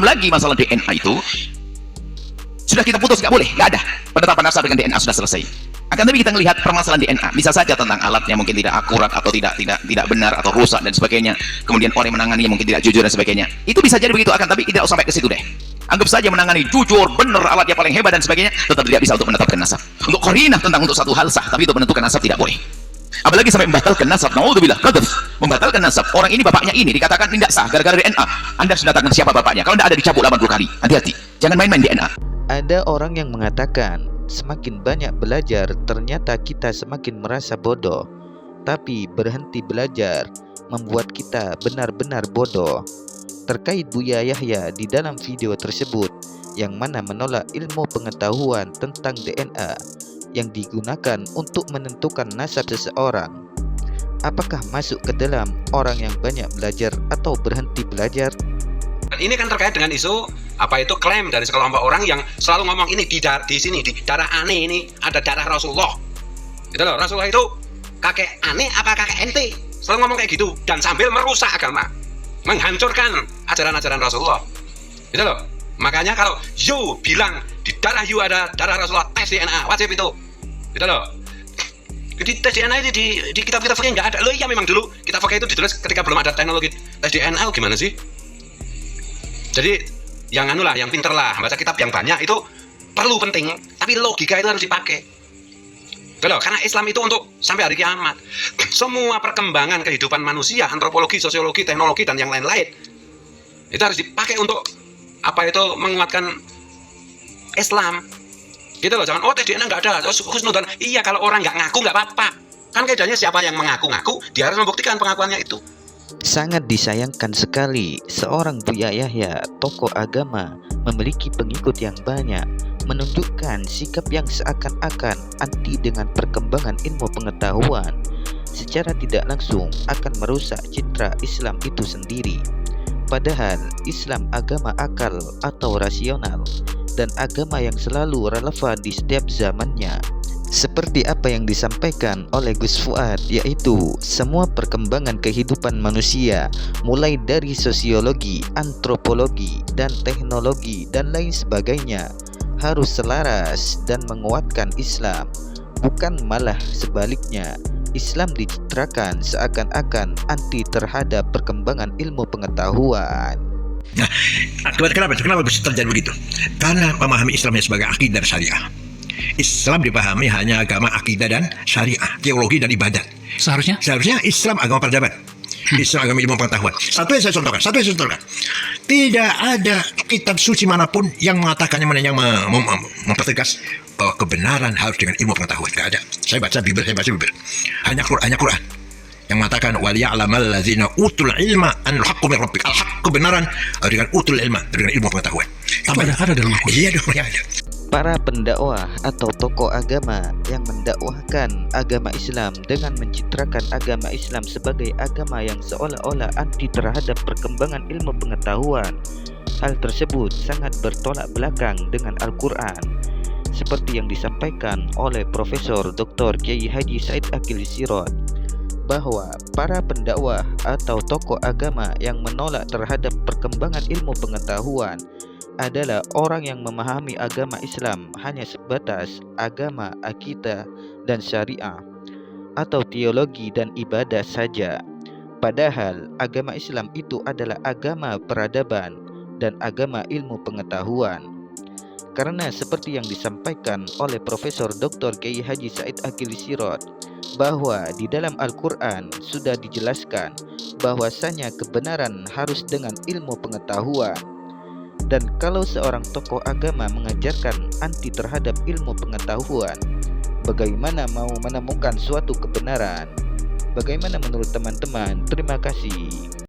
lagi masalah DNA itu sudah kita putus, nggak boleh, nggak ada penetapan nasab dengan DNA, sudah selesai. Akan tapi kita melihat permasalahan DNA, bisa saja tentang alatnya mungkin tidak akurat atau tidak benar atau rusak dan sebagainya. Kemudian orang yang menangani mungkin tidak jujur dan sebagainya. Itu bisa jadi begitu, akan tapi tidak usah sampai ke situ deh. Anggap saja menangani jujur, benar, alatnya paling hebat dan sebagainya, tetap tidak bisa untuk menetapkan nasab. Untuk qarinah tentang untuk satu hal sah, tapi untuk menentukan nasab tidak boleh. Apalagi sampai membatalkan nasab, naudzubillah, qadzaf, membatalkan nasab. Orang ini bapaknya ini dikatakan tidak sah gara-gara DNA. Anda sudah datangkan siapa bapaknya? Kalau tidak ada dicabut 80 kali. Hati-hati, jangan main-main DNA. Ada orang yang mengatakan, semakin banyak belajar ternyata kita semakin merasa bodoh. Tapi berhenti belajar membuat kita benar-benar bodoh. Terkait Buya Yahya di dalam video tersebut, yang mana menolak ilmu pengetahuan tentang DNA yang digunakan untuk menentukan nasab seseorang. Apakah masuk ke dalam orang yang banyak belajar atau berhenti belajar? Ini kan terkait dengan isu apa itu klaim dari sekelompok orang yang selalu ngomong ini di sini di darah aneh ini ada darah Rasulullah. Gitu loh, Rasulullah itu kakek aneh apa kakek ente? Selalu ngomong kayak gitu dan sambil merusak agama, menghancurkan ajaran-ajaran Rasulullah. Gitu loh. Makanya kalau you bilang di darah you ada darah Rasulullah, tes DNA wajib itu. Gitu loh. Jadi tes DNA itu di kitab-kitab fikih nggak ada. Loh iya memang dulu kitab fikih itu ditulis ketika belum ada teknologi tes DNA. Gimana sih? Jadi yang anu lah, yang pinter lah, baca kitab yang banyak itu perlu penting, tapi logika itu harus dipakai. Gitu loh, karena Islam itu untuk sampai hari kiamat. Semua perkembangan kehidupan manusia, antropologi, sosiologi, teknologi dan yang lain-lain itu harus dipakai untuk apa itu menguatkan Islam. Gitu loh, jangan tes DNA nggak ada, husnudzon. Iya, kalau orang nggak ngaku nggak apa-apa. Kan kaidahnya siapa yang mengaku-ngaku, dia harus membuktikan pengakuannya itu. Sangat disayangkan sekali seorang Buya Yahya, tokoh agama, memiliki pengikut yang banyak, menunjukkan sikap yang seakan-akan anti dengan perkembangan ilmu pengetahuan. Secara tidak langsung akan merusak citra Islam itu sendiri. Padahal Islam agama akal atau rasional dan agama yang selalu relevan di setiap zamannya. Seperti apa yang disampaikan oleh Gus Fuad, yaitu semua perkembangan kehidupan manusia mulai dari sosiologi, antropologi, dan teknologi dan lain sebagainya harus selaras dan menguatkan Islam, bukan malah sebaliknya. Islam dicitrakan seakan-akan anti terhadap perkembangan ilmu pengetahuan. Nah, kenapa bisa terjadi begitu? Karena memahami Islamnya sebagai akidah dan syariah. Islam dipahami hanya agama akidah dan syariah, teologi dan ibadat. Seharusnya Islam agama peradaban. Islam agama ilmu pengetahuan. Satu yang saya contohkan. Tidak ada kitab suci manapun yang mengatakan yang mempertegas bahwa kebenaran harus dengan ilmu pengetahuan. Tidak ada. Saya baca Bible. Hanya Quran yang mengatakan waliya'lamal ladzina utul ilma an al-haqqu min rabbik. Al-haq, kebenaran harus dengan utul ilma, dengan ilmu pengetahuan. Itu ada dalam Al-Quran. Iya, ada. Para pendakwah atau tokoh agama yang mendakwahkan agama Islam dengan mencitrakan agama Islam sebagai agama yang seolah-olah anti terhadap perkembangan ilmu pengetahuan. Hal tersebut sangat bertolak belakang dengan Al-Quran. Seperti yang disampaikan oleh Profesor Dr. Kiai Haji Said Akil Sirot, bahwa para pendakwah atau tokoh agama yang menolak terhadap perkembangan ilmu pengetahuan adalah orang yang memahami agama Islam hanya sebatas agama akidah dan syariah atau teologi dan ibadah saja. Padahal agama Islam itu adalah agama peradaban dan agama ilmu pengetahuan. Karena seperti yang disampaikan oleh Profesor Dr. Kiai Haji Said Akil Sirot, bahwa di dalam Al-Quran sudah dijelaskan bahwasanya kebenaran harus dengan ilmu pengetahuan. Dan kalau seorang tokoh agama mengajarkan anti terhadap ilmu pengetahuan, bagaimana mau menemukan suatu kebenaran? Bagaimana menurut teman-teman? Terima kasih.